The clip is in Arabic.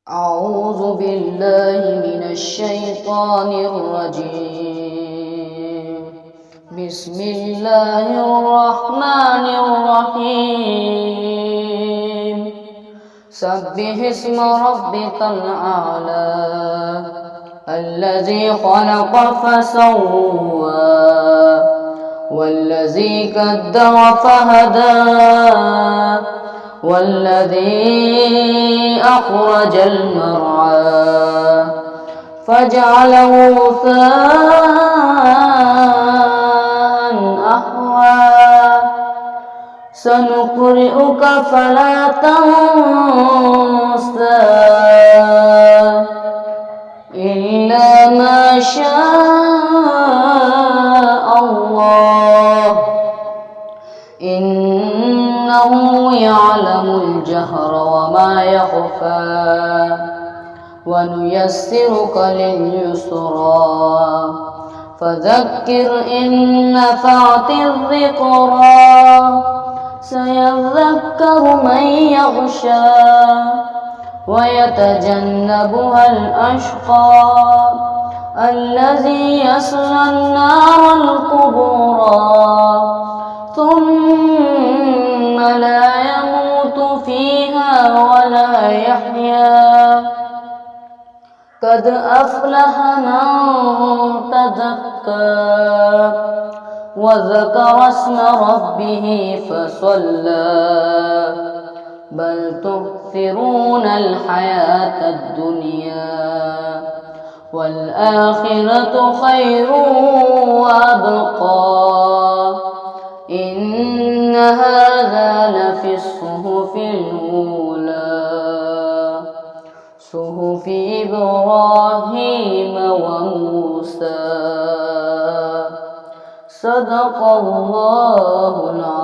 أعوذ بالله من الشيطان الرجيم. بسم الله الرحمن الرحيم. سبح اسم ربك الأعلى الذي خلق فسوى والذي قدر فهدى والذي أخرج المرعى فجعله غثاء أحوى سنقرئك فلا تنسى إلا ما شاء الله إنه يعلم الجهر وما يخفى ونيسرك لليسرى فذكر إن نفعت الذكرى سيذكر من يخشى ويتجنبها الأشقى الذي يصلى النار الكبرى ثم لا يموت فيها ولا يحيا قد أفلح من تزكى وذكر اسم ربه فصلى بل تؤثرون الحياة الدنيا والآخرة خير وأبقى إن هذا لفي الصحف الأولى صحف إبراهيم وموسى صدق الله العظيم.